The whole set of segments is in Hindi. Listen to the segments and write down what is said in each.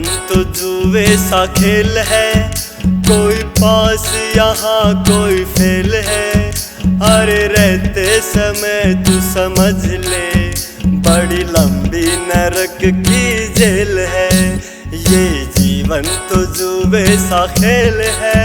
जीवन तो जुए सा खेल है, कोई पास यहाँ कोई फेल है। अरे रहते समय तू समझ ले, बड़ी लंबी नरक की जेल है। ये जीवन तो जुए सा खेल है।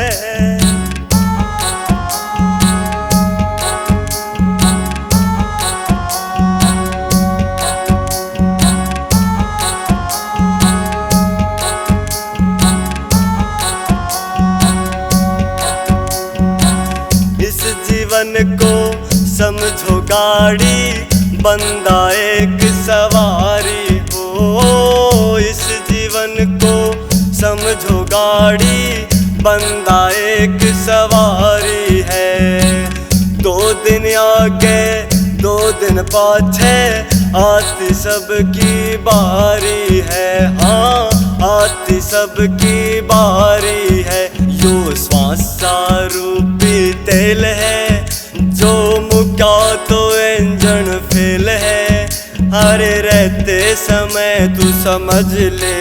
जीवन को समझो गाड़ी, बंदा एक सवारी हो। इस जीवन को समझो गाड़ी, बंदा एक सवारी है। 2 दिन आगे 2 दिन पाछे, आती सबकी बारी है। हाँ, आती सबकी बारी है। यो श्वासा रूपी तेल है, जो मुका तो इंजन फेल है। अरे रहते समय तू समझ ले,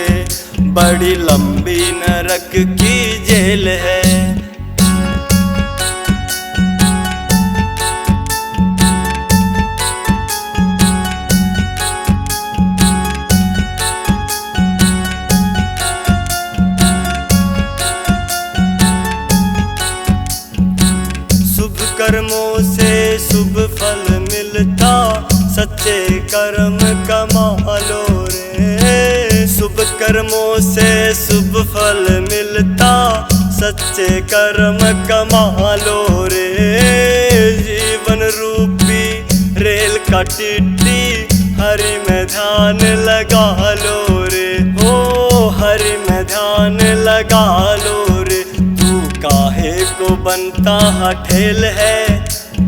बड़ी लंबी नरक की जेल है। कर्मों से शुभ फल मिलता, सच्चे कर्म कमा लो रे। शुभ कर्मों से शुभ फल मिलता, सच्चे कर्म कमा लो रे। जीवन रूपी रेल का टिट्टी, हरि में ध्यान लगा लो रे। ओ हरि में ध्यान लगा लो रे। काहे को बनता हठेल है,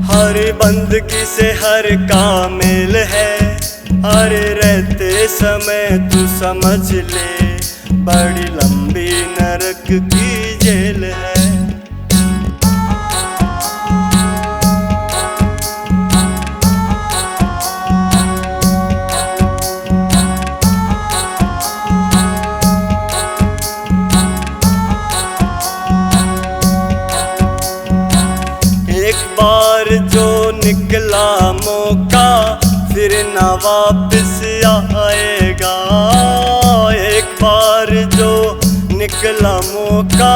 हर बंदगी से हर का मेल है। अरे रहते समय तू समझ ले, बड़ी लंबी नरक की जेल है। बार जो निकला मौका, फिर ना वापस आएगा। एक बार जो निकला मौका,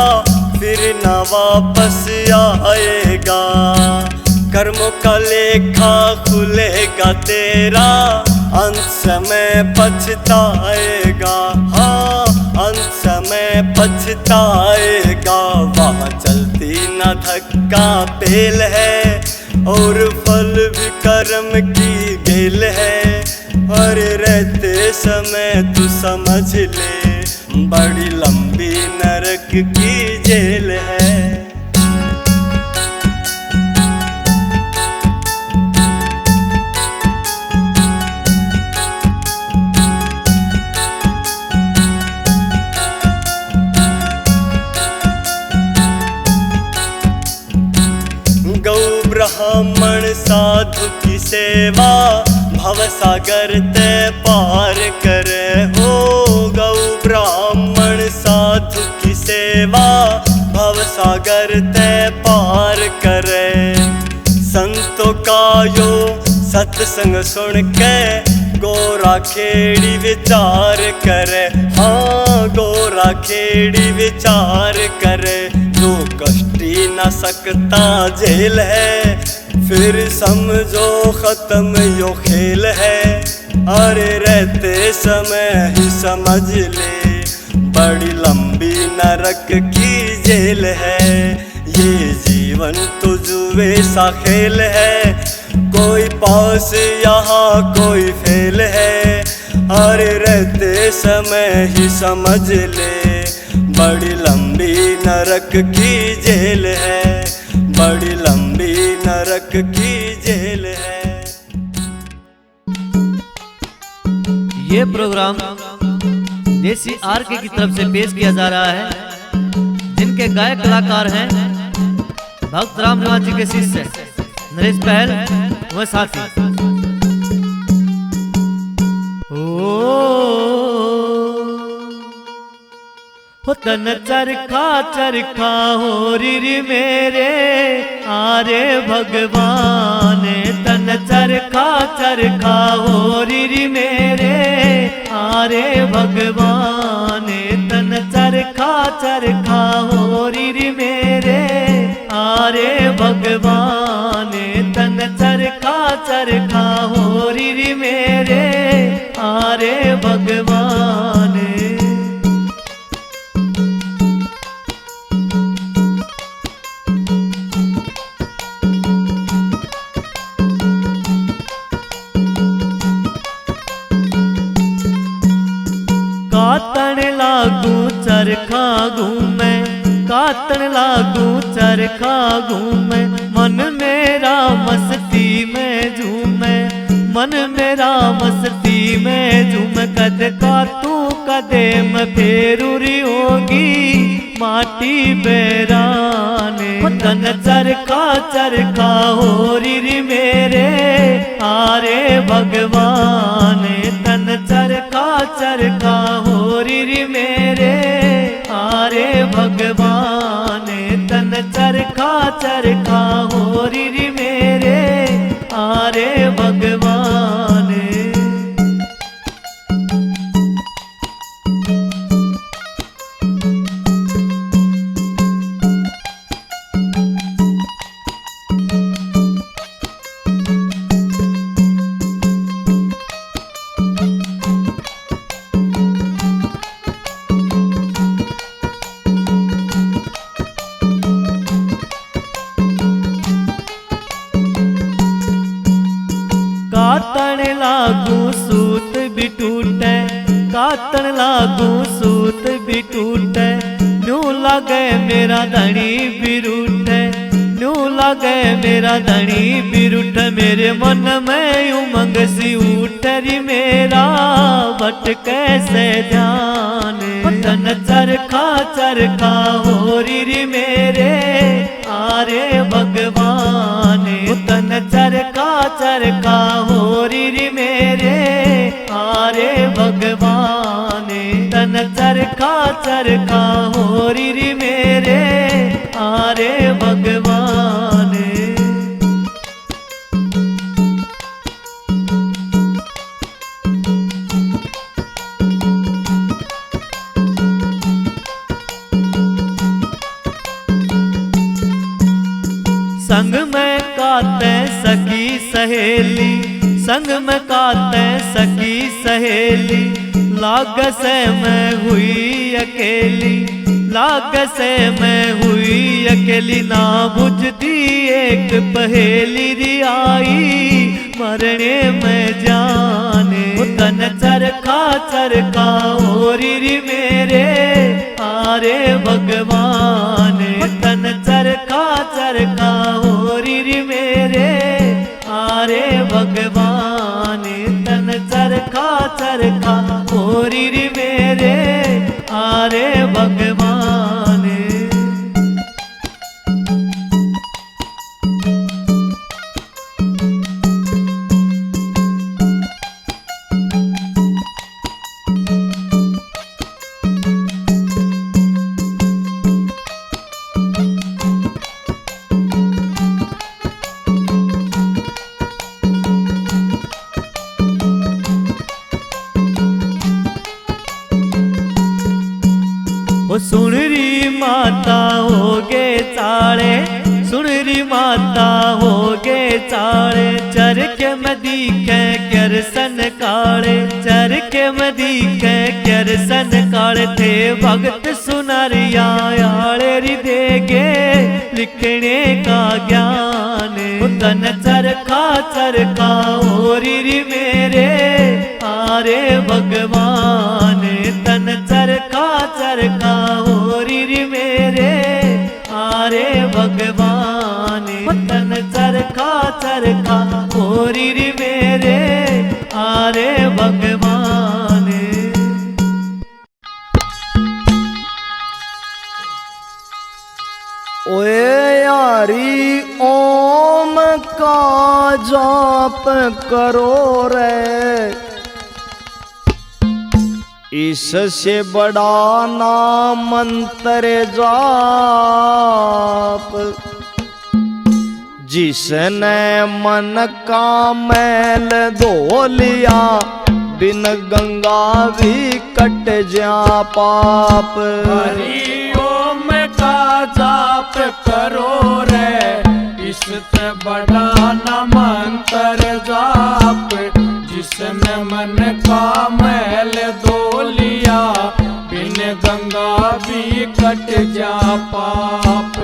फिर ना वापस आएगा। कर्मों का लेखा खुलेगा तेरा, अंत समय पछताएगा। हाँ, अंत समय पछताएगा। वहाँ चलती न धक्का पेल है, और फल भी कर्म की गेल है। अरे रहते समय तू समझ ले, बड़ी लंबी नरक की जेल है। गौ ब्राह्मण साधु की सेवा, भवसागर ते पार करे हो। गौ ब्राह्मण साधु की सेवा, भवसागर ते पार करे। संतों का यो सत्संग सुन के, गोरा खेड़ी विचार करे। हाँ, गोरा खेड़ी विचार करे। जो कष्टी न सकता जेल है, फिर समझो खत्म यो खेल है। अरे रहते समय ही समझ ले, बड़ी लंबी नरक की जेल है। ये जीवन तो जुए सा खेल है, कोई पास यहाँ कोई फेल है। अरे रहते समय ही समझ ले, बड़ी लंबी नरक की जेल है। बड़ी लंबी नरक की जेल है। ये प्रोग्राम देसी आरके की तरफ से पेश किया जा रहा है, जिनके गायक कलाकार हैं भक्त राम निवास जी के शिष्य नरेश पहल व साथी। हो तन चरखा हो री मेरे आरे भगवान। तन चरखा हो री मेरे आरे भगवान। तन चरखा हो री मेरे आरे भगवान। तन चरखा हो री मेरे आरे भगवान। कातन लागू चरखा घूमे, कातन लागू चरखा घूमे। मन मेरा मस्ती में झूमे, मन मेरा मस्ती में झूमे। कद का तू कदे में फेरूरी होगी माटी बेराने। तन चरखा हो री मेरे आरे भगवान। तन चरखा हो री मेरे आरे भगवान। तन चरखा हो री मेरे आरे भगवान। कातन लागू सूत भी टूटे, कातन लागू सूत भी टूटे। न्यू लागे मेरा धनी भी रूठे, न्यू लागे मेरा धनी भी रूठे। मेरे मन में उमंग सी उठरी मेरा बट कैसे ध्यान। तन चरखा हो री मेरे आरे भगवान। तन चरखा हो री मेरे आरे भगवान। तन चरखा हो री मेरे आरे भगवान। संग में काते सखी सहेली, संग में काते सखी सहेली। लाग से मैं हुई अकेली, लाग से मैं हुई अकेली। ना बुझती एक पहेली रियाई मरने में जाने। तन चरखा हो री मेरे आरे भगवान। तन चरखा हो री मेरे आरे भगवान। तन चरखा हो री मेरे आरे भगवान। ओ सुन री माता होगे चाले, सुन री माता होगे चाले। चरके में दिखे करसन काले, चरके में दिखे करसन काले। थे भगत सुनरिया आले री देगे लिखने का ज्ञान। तन चरखा हो री मेरे आरे भगवान। तन चरखा हो री मेरे आरे भगवान। तन चरखा हो री मेरे आरे भगवान। ओए यारी ओम का जाप करो रे, इससे बड़ा ना मंत्र जाप, जिसने मन का मैल धो लिया, बिन गंगा भी कट जा पाप। हरि ओम का जाप करो रे, इससे बड़ा न मंत्र जाप, जिसने मन का मैल धो लिया, बिन गंगा भी कट जा पाप।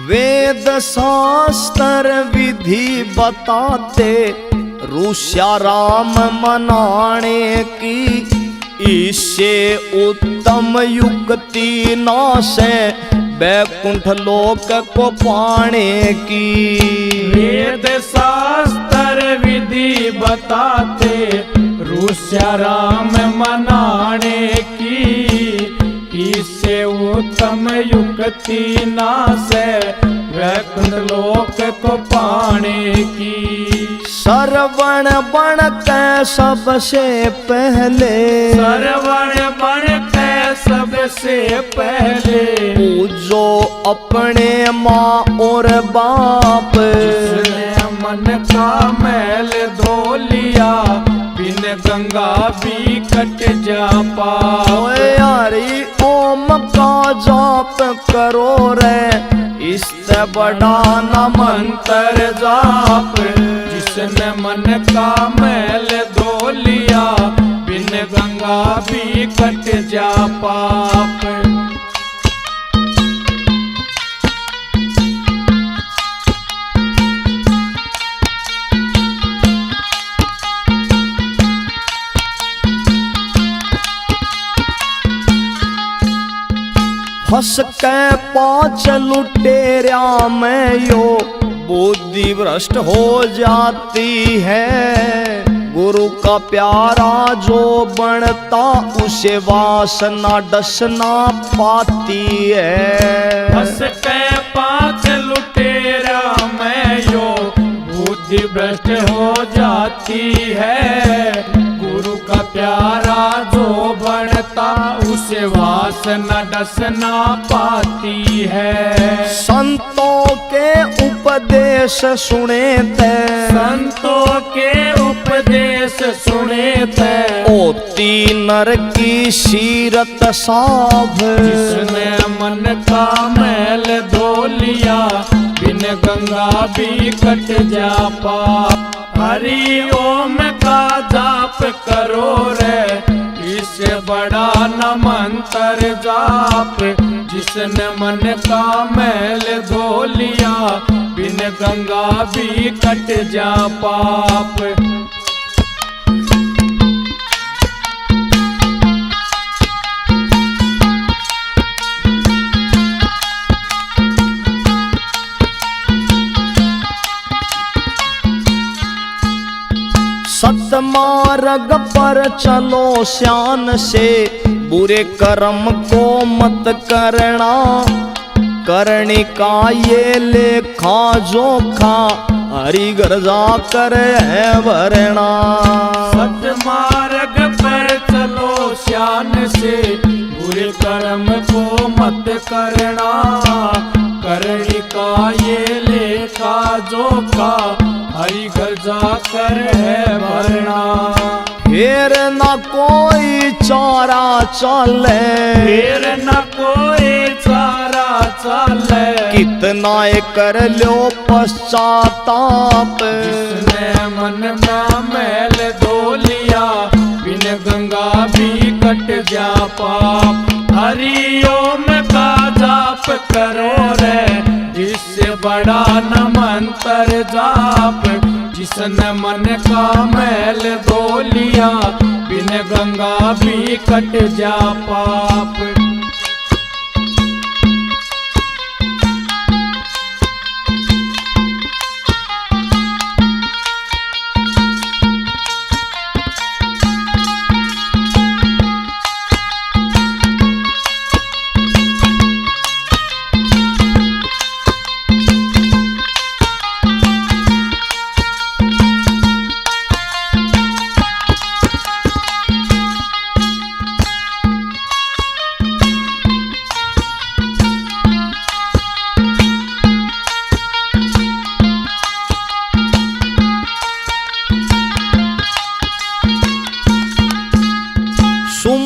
वेद शास्त्र विधि बताते, रूष्या राम मनाने की, इससे उत्तम युक्ति ना से बैकुंठ लोक को पाने की। वेद शास्त्र विधि बताते, रूष्या राम मनाने की, इससे उत्तम युक्ति ना से वैकुंठ लोक को पाने की। श्रवण बण के सबसे पहले, श्रवण बण के सबसे पहले, पूजो अपने माँ और बाप, जिसने मन का मैल धो लिया, बिन गंगा भी कट जा पाप। ओए हरि ओम का जाप करो रे, इससे बड़ा न मंत्र जाप, जिसने मन का मैल धो लिया, बिन गंगा भी कट जा पाप। फंस के पांच लुटेरा में यो, बुद्धि भ्रष्ट हो जाती है। गुरु का प्यारा जो बनता, उसे वासना डसना पाती है। फंस के पांच लुटेरा में यो, बुद्धि भ्रष्ट हो जाती है। गुरु का प्यारा जो बनता, उसे वासना डसना पाती है। संतों के उपदेश सुने थे, संतों के उपदेश सुने थे, होती नर की सीरत साफ। जिसने मन का मैल धो लिया, बिन गंगा भी कट जा पाप। हरि ओम का जाप करो रे, इससे बड़ा न मंत्र जाप, जिसने मन का मैल धो लिया, बिन गंगा भी कट जा पाप। सतमार्ग पर चलो श्यान से, बुरे कर्म को मत करना। करने का ये लेखा जोखा, हरि घर जाकर है भरना। सतमार्ग पर चलो श्यान से, बुरे कर्म को मत करना। करने का ये लेखा जोखा, हरि घर जाकर है भरना। फिर न कोई चारा चले, फिर न कोई चारा चले, कितना कर लो पश्चाताप। जिसने मन का मैल धो लिया, बिन गंगा भी कट जा पाप। हरि ओम का जाप करो रे, जिससे बड़ा न मंत्र जाप, जिसने मन का मैल धो लिया, बिन गंगा भी कट जा पाप।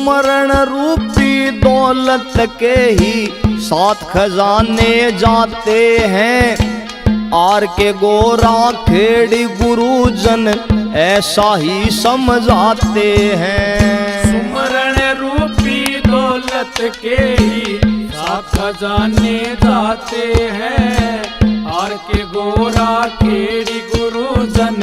सुमरण रूपी दौलत के ही सात खजाने जाते हैं। आर के गोरा खेड़ी गुरुजन ऐसा ही समझाते हैं। सुमरण रूपी दौलत के ही सात खजाने जाते हैं। आर के गोरा खेड़ी गुरुजन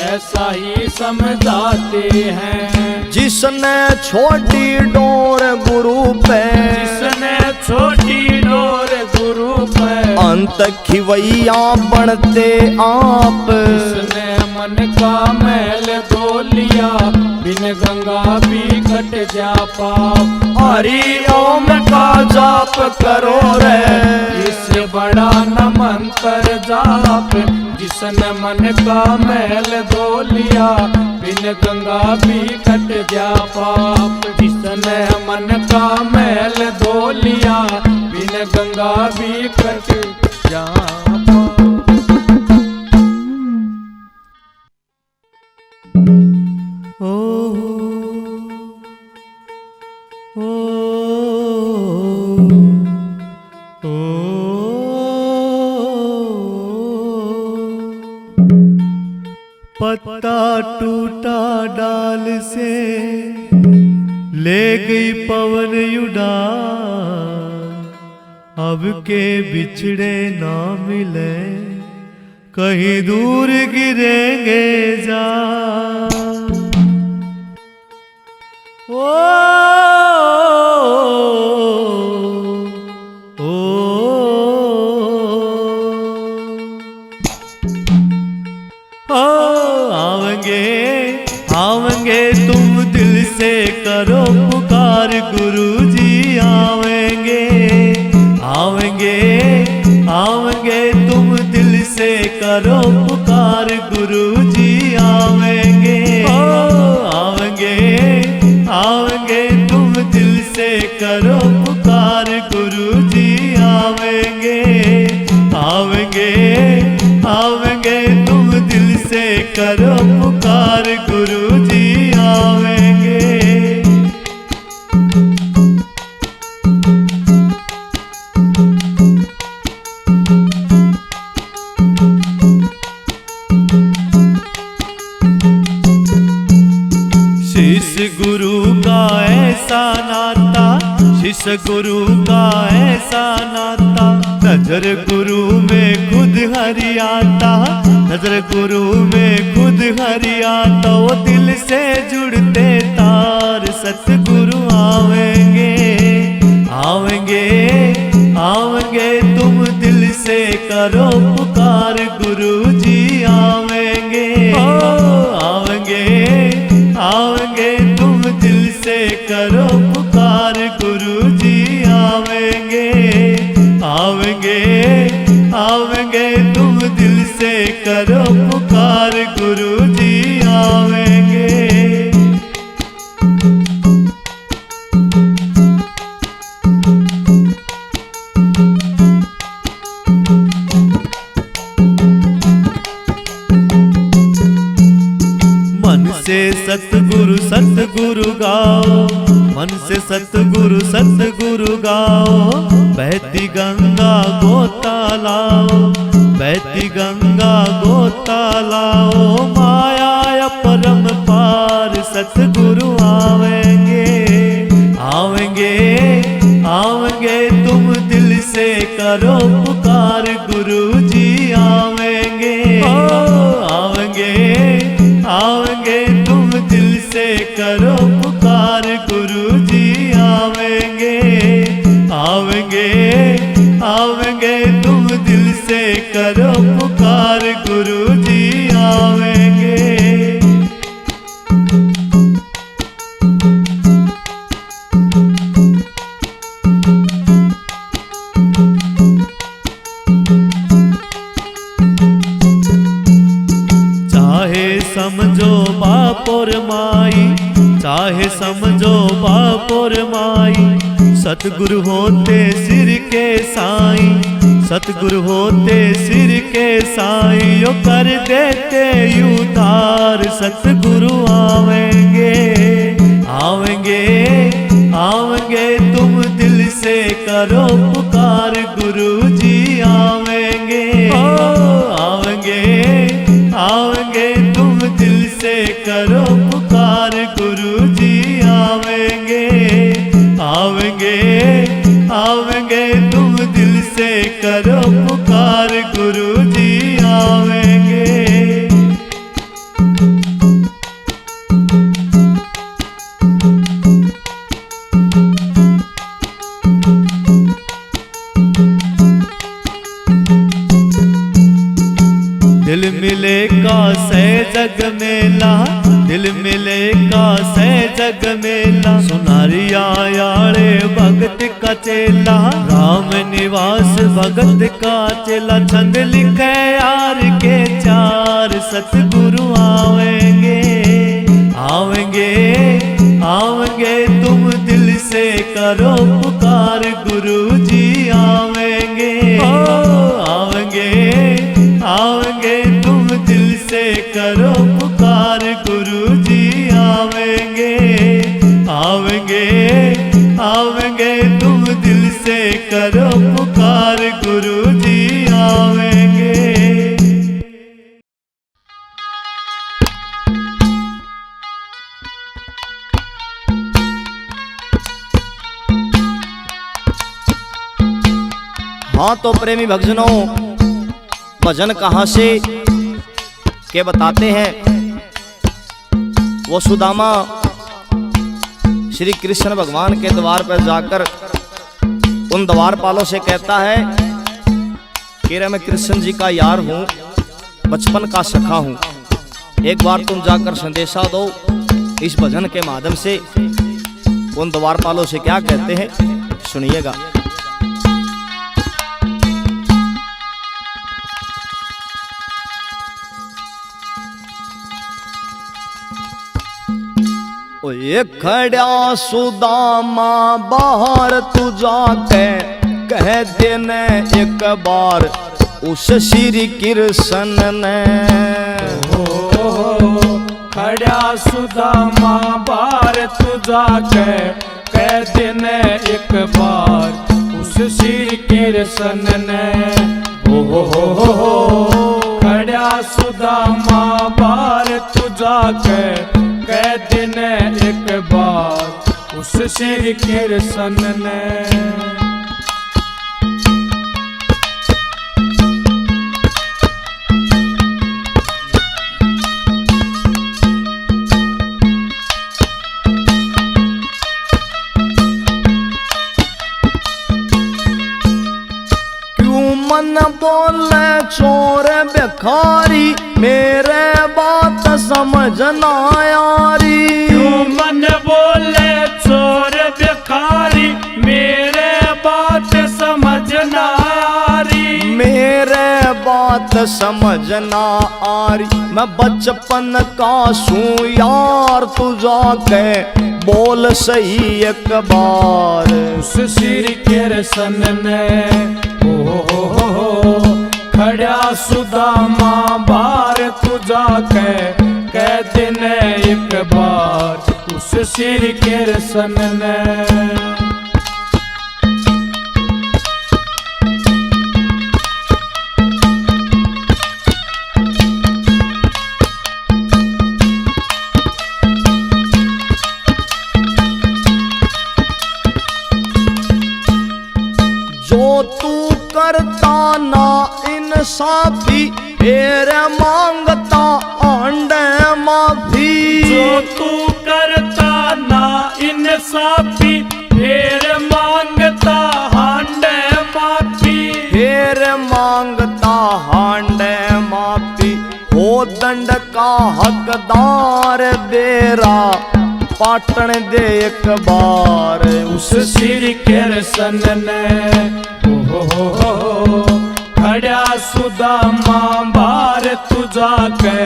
ऐसा ही समझाते हैं। जिसने छोटी डोर गुरु पे, जिसने छोटी डोर गुरु पे, अंत खिवैया बढ़ते आप। जिसने मन का मैल धो लिया, बिन गंगा भी कट जा पाप। हरि ओम का जाप करो रे, इससे बड़ा न मंत्र जाप। जिसने मन का मैल धो लिया, बिन गंगा भी कट जा पाप। जिसने मन का मैल धो लिया, बिन गंगा भी कट जा पाप। पत्ता टूटा डाल से ले गई पवन उड़ान। अब के बिछड़े ना मिले, कहीं दूर गिरेंगे जा। आवेंगे तुम दिल से करो पुकार, गुरुजी आवेंगे। आवेंगे आवेंगे तुम दिल से करो पुकार, गुरुजी आवेंगे। आवेंगे आवेंगे तुम दिल से करो पुकार, गुरुजी आवेंगे। आवेंगे आवेंगे तुम दिल से करो पुकार, गुरुजी आवेंगे। शिष्य गुरु का ऐसा नाता, शिष्य गुरु का ऐसा नाता, नजर गुरु में खुद हरि आता। नजर गुरु में खुद हरि आता, वो दिल से जुड़ते तार सतगुरु आवेंगे। आवेंगे आवेंगे तुम दिल से करो पुकार, गुरुजी आवेंगे। आवेंगे आवेंगे तुम दिल से करो पुकार, गुरुजी आवेंगे। आवेंगे आवेंगे तुम दिल से करो पुकार, गुरुजी आवेंगे। मन से सतगुरु सतगुरु गाओ, मन से सतगुरु सतगुरु गाओ। बहती गंगा गोता लाओ, बहती गंगा गोता लाओ। माया परम पार सतगुरु आवेंगे। आवेंगे आवेंगे तुम दिल से करो पुकार, गुरुजी आवेंगे। आवेंगे आवेंगे तुम दिल से करो पुकार, गुरुजी आवेंगे। आवेंगे आवेंगे तुम दिल से करो पुकार, गुरुजी आवेंगे। चाहे समझो बाप और माई, चाहे समझो बाप और माई, सतगुरु होते सिर के साईं। सतगुरु होते सिर के साईं, यो कर देते उद्धार। सतगुरु आवेंगे आवेंगे करो पुकार गुरु जी आवेंगे, आवेंगे आवेंगे तुम दिल से करो पुकार गुरु जी आवेंगे, आवेंगे आवेंगे तुम दिल से करो पुकार गुरु जी आवेंगे। दिल मिले का से जग मेला, दिल मिले का से जग मेला, सुनारिया यारे भगत का चेला, राम निवास भगत का चेला, छंद लिखे यार के चार, सतगुरु आवेंगे, आवेंगे आवेंगे तुम दिल से करो पुकार गुरु जी आवेंगे, आवेंगे आवेंगे तुम दिल से करो पुकार गुरु जी आवेंगे, आवेंगे आवेंगे तुम दिल से करो पुकार गुरु जी आवेंगे। हाँ तो प्रेमी भक्तजनों, भजन कहाँ से के बताते हैं। वो सुदामा श्री कृष्ण भगवान के द्वार पर जाकर उन द्वारपालों से कहता है कि रे मैं कृष्ण जी का यार हूँ, बचपन का सखा हूँ, एक बार तुम जाकर संदेशा दो। इस भजन के माध्यम से उन द्वारपालों से क्या कहते हैं सुनिएगा। ये खड़ा सुदामा बाहर तू जाके कह देने एक बार उस श्री कृष्ण ने, खड़ा सुदामा बाहर तू जाके कह देने एक बार उस श्री कृष्ण ने, खड़ा सुदामा बाहर तू जाके कह देने एक बार उस श्री कृष्ण ने। क्यों मन बोले चोर भिखारी, मेरे बात समझ ना यारी। क्यों मन बोले चोर भिखारी, मेरे बात समझ ना यारी। मेरे बात समझ ना आ रही, मैं बचपन का सूं यार, तू जाके बोल सही एक बार उस श्री कृष्ण ने। खड़ा सुदामा बाहर तू जाके कह देने एक बार उस श्री कृष्ण ने। जो तू करता ना इंसाफी, फिर मांगता अंडे माफी। जो तू करता ना इंसाफी, फिर मांगता हांडे माफी। फिर मांगता हांडे माफी, हो दंड का हकदार बेरा पाटन दे एक बार उस श्री कृष्ण ने। खड़ा सुदामा बाहर तू जाके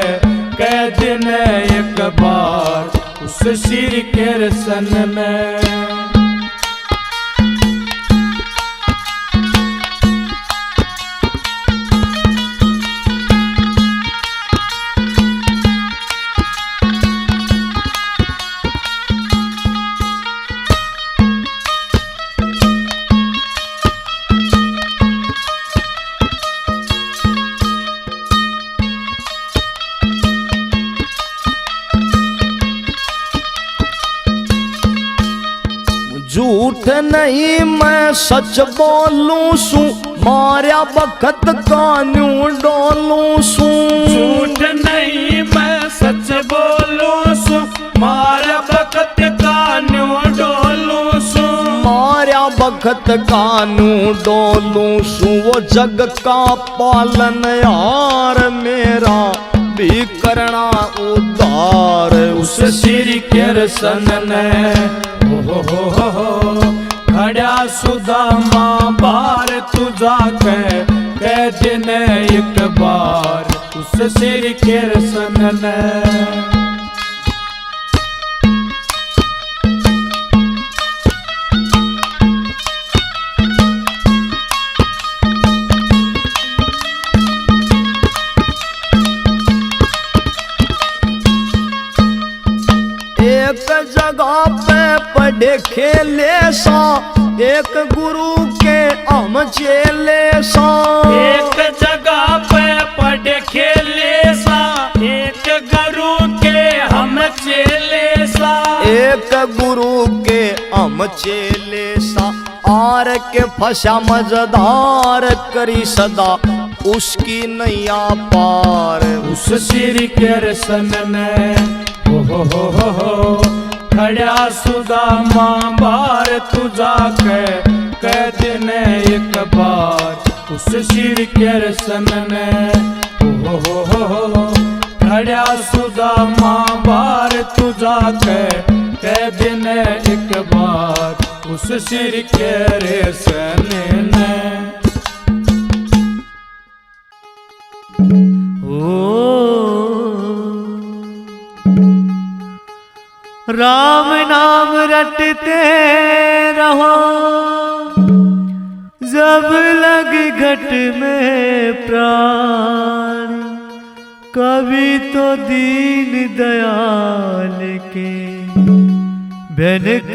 कह देने एक बार उस श्री कृष्ण ने। झूठ नहीं मैं सच बोलूं सू, मार्या बखत कान्यू डोलूं सू। झूठ नहीं मैं सच बोलूं सू, मार्या बखत कान्यू डोलूं सू। मार्या बखत कानू डोलूं सू, वो जग का पालन यार मेरा भी करना उद्धार। उस श्री कृष्ण ने हो खड्या सुदामा बार तुझा कह दिन एक बार। उस श्री कृष्ण ने एक जगह पे पढ़े खेले सा, एक गुरु के हम चेले सा। एक जगह पे पढ़े खेले सा, एक गुरु के हम चेले सा। एक गुरु के हम चेले सा, आर के फसा मजदार करी सदा उसकी नैया पार। उस श्री कृष्ण ने हो खड्या सुदामा बार तुझा कह दिन एक बार। उस श्री कृष्ण ने हो खड्या सुदामा बार तुझा कह दिन एक बार। उस श्री कृष्ण ने राम नाम रटते रहो, जब लग घट में प्राण। कभी तो दीन दयाल के भनक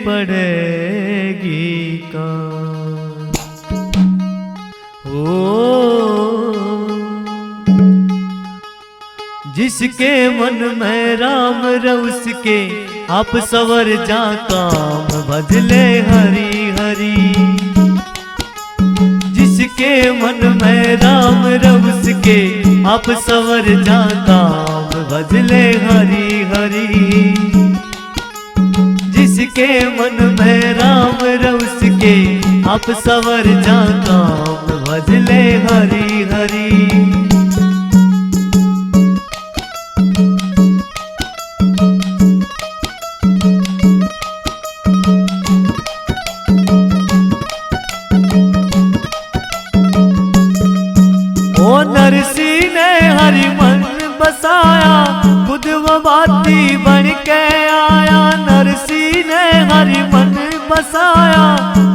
पड़ेगी कान। जिसके मन में राम रउस के आप सवर जा काम भजले हरि हरि। जिसके मन में राम रउस के आप सवर जा काम भजले हरि हरि। जिसके मन में राम रउस के आप सवर जा काम भजले हरि हरि। नरसी ने हरि मन बसाया, खुद वो बाती बन के आया। नरसी ने हरि मन बसाया,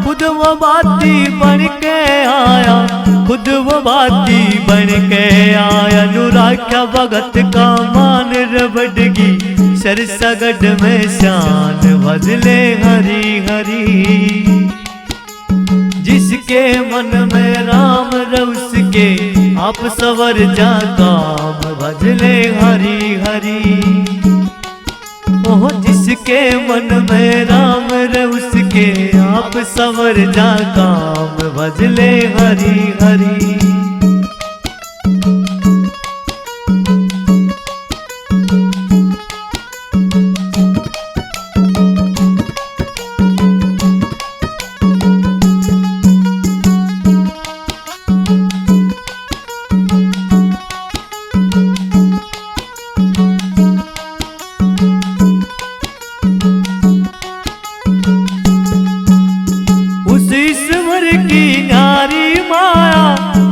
खुद वो बाती बन के आया। खुद वो बाती बन के आया। अनुराख्या भगत का मान रबड़गी, सरसगढ़ में शान भजले हरि हरि। जिसके मन में राम रउस के आप सवर जा काम भजले हरि हरि। ओह जिसके मन में राम रउस के आप सवर जा काम भजले हरि हरि।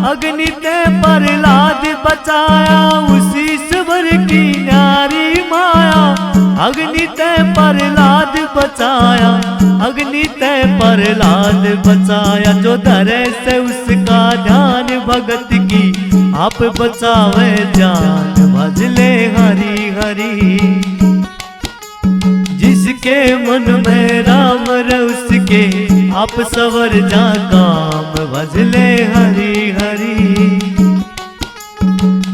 अग्नि ते प्रहलाद बचाया, उसी ईश्वर की न्यारी माया। अग्नि ते प्रहलाद बचाया, अग्नि ते प्रहलाद बचाया। जो धरे से उसका ध्यान भगत की, आप बचावे जान भजले हरि हरि। जिसके मन में राम रउस के, आप सवर जा काम भजले हरि हरि।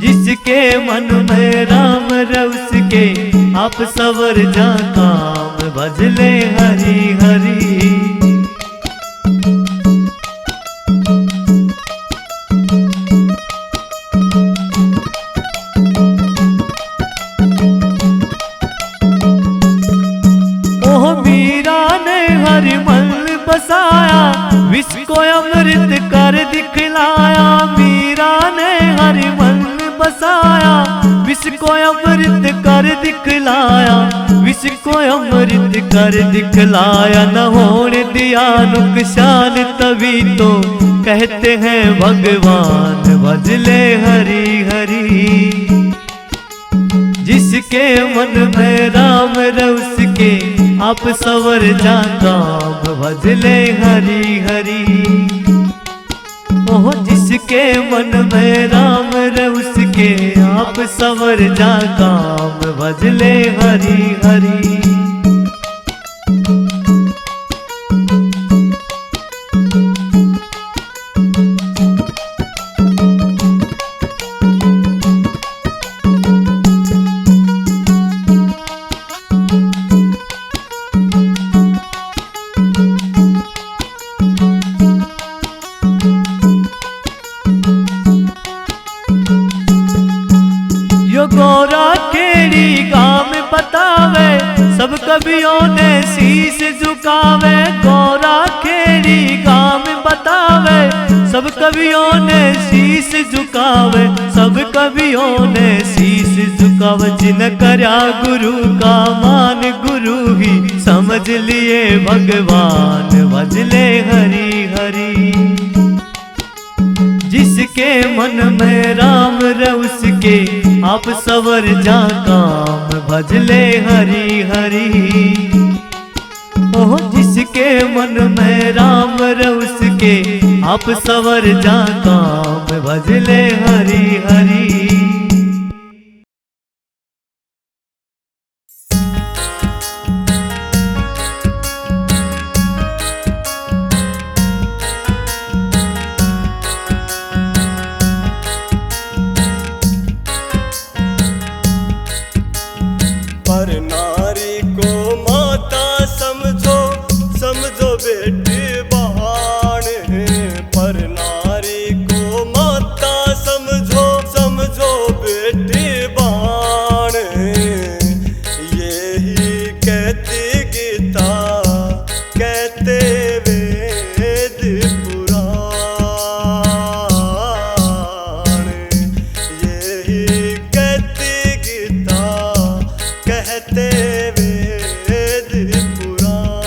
जिसके मन में राम रउस के, आप सवर जा काम भजले हरि हरि। हरि मन बसाया विष को अमृत कर दिखलाया। मीरा ने हरि मन बसाया विष को अमृत कर दिखलाया। विष को अमृत कर दिखलाया न होने दिया नुकसान। तभी तो कहते हैं भगवान भजले हरि हरि। जिसके मन में राम रस के आप सवर जाता भजले हरि हरि। ओह जिसके मन में राम रस के आप सवर जाता भजले हरि हरि। गोरा केड़ी गाम बतावे सब कवियों ने शीश झुकावे। गोरा केड़ी गाम बतावे सब कवियों ने शीश झुकावे। सब कवियों ने शीश झुकावे। जिन करया गुरु का मान गुरु ही समझ लिए भगवान भजले हरि हरि। जिसके मन में राम रस के आप सवर जा काम भजले हरि हरि। ओह जिसके मन में राम रस के आप सवर जा काम भजले हरि हरि। पर नारी को माता समझो समझो बेटी बहान है। पर नारी को माता समझो समझो बेटी बहान है। यही कहती गीता कहते वेद पुराण। यही कहती गीता कहते वेद पुराण।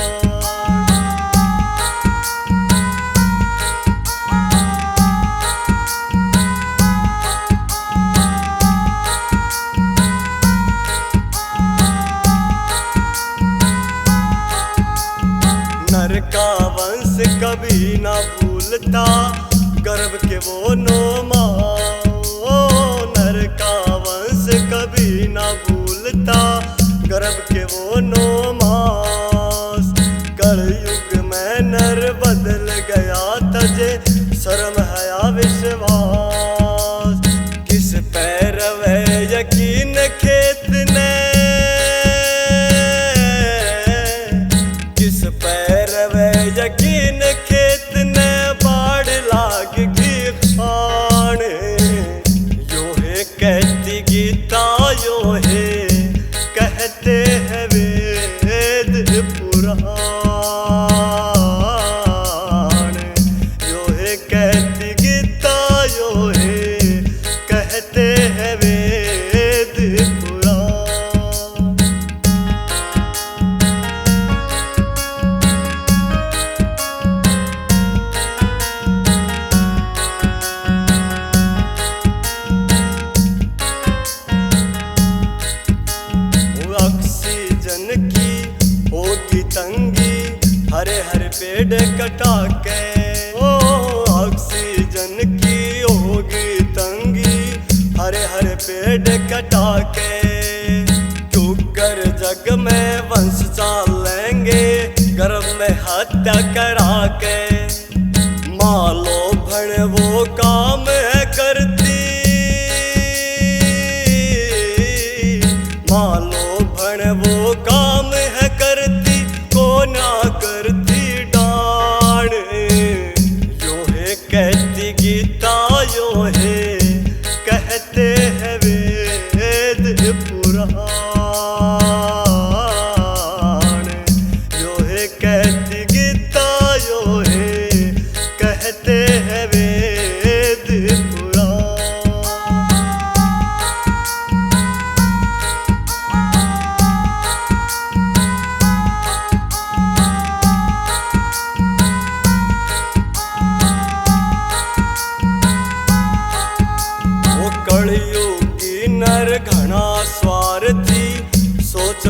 नर का वंश कभी ना भूलता गर्भ के वो 9 माह। नर का वंश कभी ना भूलता गर्भ के वो 9 मास। कलयुग में नर बदल गया तजे शर्म हया विश्वास। किस पैर वे यकीन खेत ने किस पैर वे यकीन खेत ने बाढ़ लाग गई खान। यो है कहती गीता यो है कहते हैं वेद पुराण। यो है कहती गीता यो है कहते हैं वेद पुराण। ऑक्सीजन की होगी तंगी हरे हरे पेड़ कटा के। ओ ऑक्सीजन की होगी तंगी हरे हरे पेड़ कटा के। क्योंकर जग में वंश चाल लेंगे गर्भ में हत्या करा के। मालो भण वो काम है करती मालो भण वो काम है करती।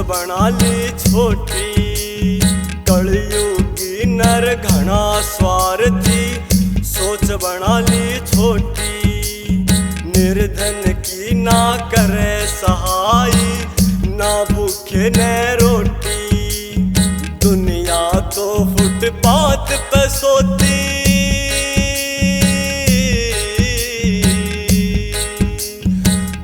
बना ली छोटी। कलयुगी नर घना स्वार्थी, सोच बना ली छोटी। निर्धन की ना करे सहाय, ना भूखे न रोटी। दुनिया तो फुटपाथ पे सोती,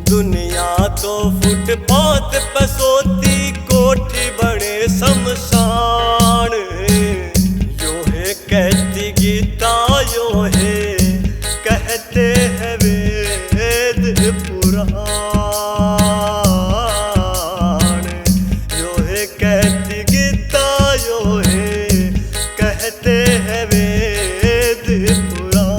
दुनिया तो फुटपाथ पे सोती। कोठी बड़े शमशान, यो है कहती गीता, यो है कहते हैं वेद पुराण। यो है कहती गीता, यो है कहते हैं वेद पुराण।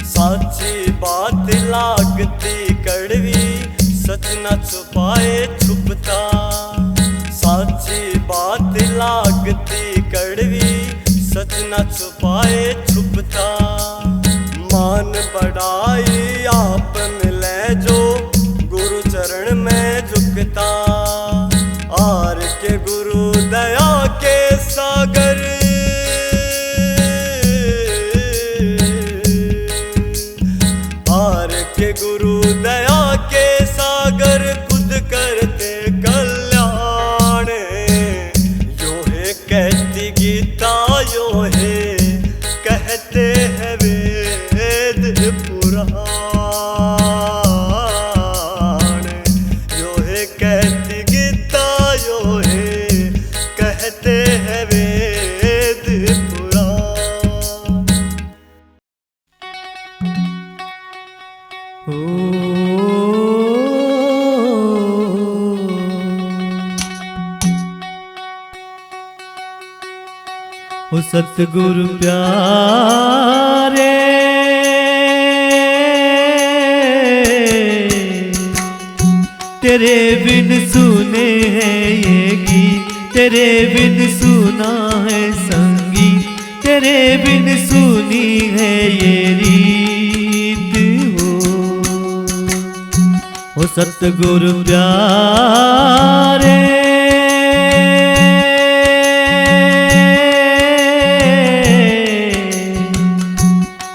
साची बात लागती कड़वी, सच न छुपाए छुपता। साची बात लागती कड़वी, सच न छुपाए छुपता। मान बढ़ाई आप मिले जो, गुरु चरण में झुकता। आर के गुरु दया के सागर, आर के गुरु दया के सागर, खुद करते कल्याण। यो है कहती गीता, यो है कहते हैं वेद पुराण। यो है कहती गीता, यो है कहते हैं वेद पुराण। ओ सतगुरु प्यारे, तेरे बिन सुने हैं ये गीत, तेरे बिन सुना है संगीत, तेरे बिन सुनी है ये रीत हो। ओ सतगुरु प्यारे,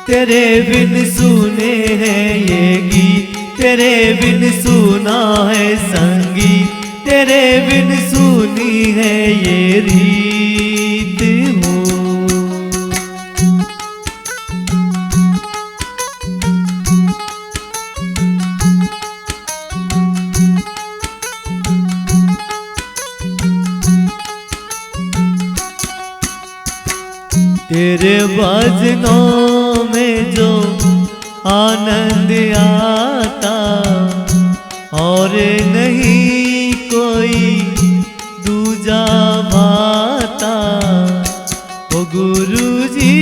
तेरे बिन सुने हैं ये गीत, तेरे बिन सुना है संगीत, तेरे बिन सुनी है ये रीत हो। तेरे भजनों में जो आनंद आता, और नहीं कोई दूजा भाता। ओ गुरु जी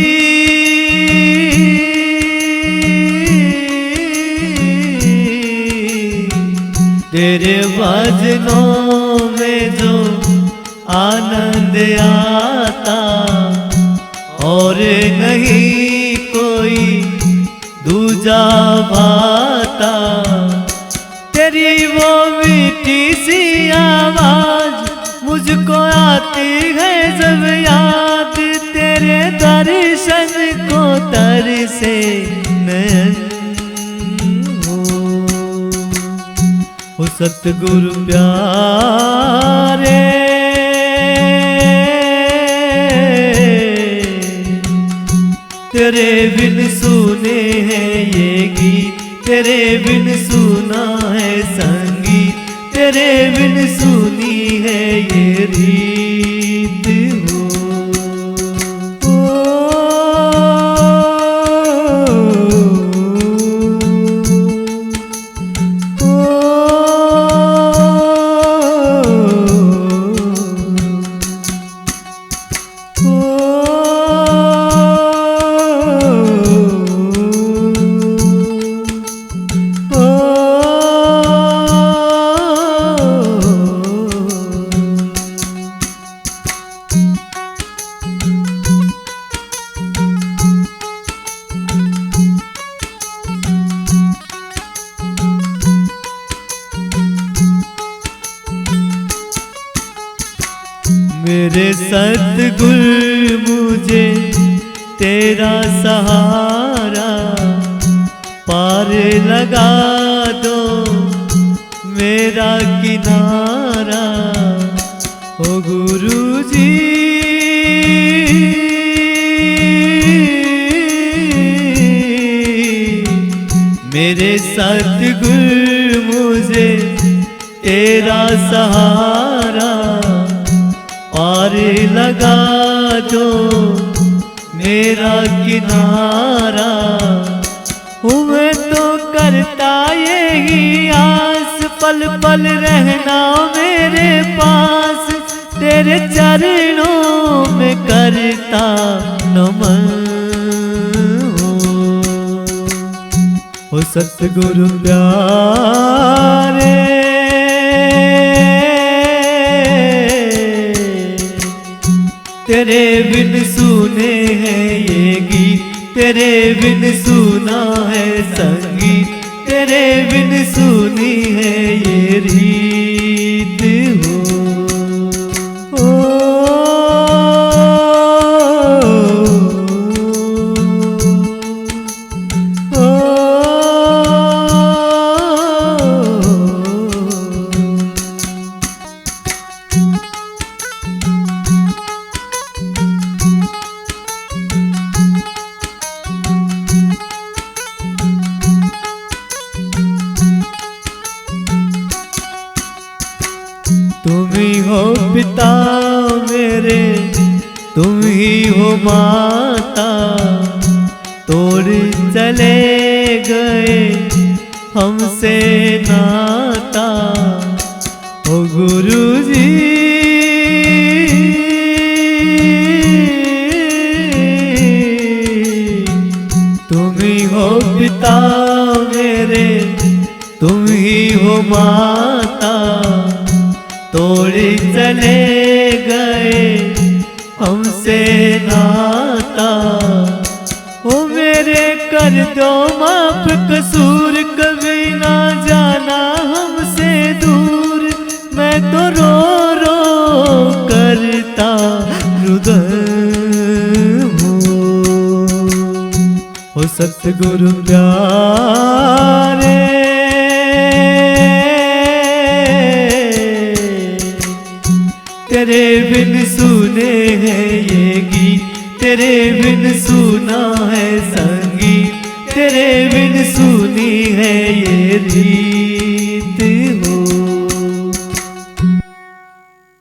तेरे भजनों में जो आनंद आता, और नहीं कोई दूजा भाता। तेरी वो मीठी सी आवाज मुझको आती है जब याद, तेरे दर्शन को तरसे नयन हो। ओ सतगुरु प्यारे, तेरे बिन सुने हैं ये गीत, तेरे बिन सुना है संगीत, तेरे बिन सुनी है ये रीत हो। मेरे सतगुरु मुझे तेरा सहारा पार लगा दो मेरा किनारा ओ गुरुजी। मेरे सतगुरु मुझे तेरा सहारा पार लगा दो मेरा किनारा। मैं तो करता यही आस पल पल रहना मेरे पास, तेरे चरणों में करता नमन। हो सतगुरु प्यारे तेरे बिन सुने हैं ये गीत, तेरे बिन सुना है संगीत, तेरे बिन सुनी है ये रीत हो। तुम ही हो पिता मेरे, तुम ही हो माता, तोड़ चले गए हमसे नाता ओ गुरुजी। तुम ही हो पिता मेरे, तुम ही हो माता, तोड़ चले गए हमसे नाता। ओ मेरे कर दो माफ कसूर, कभी ना जाना हमसे दूर, मैं तो रो रो करता रुदन हूँ। ओ सतगुरु प्यारे तेरे बिन सुने हैं ये गीत, तेरे बिन सुना है संगीत, तेरे बिन सुनी है ये रीत।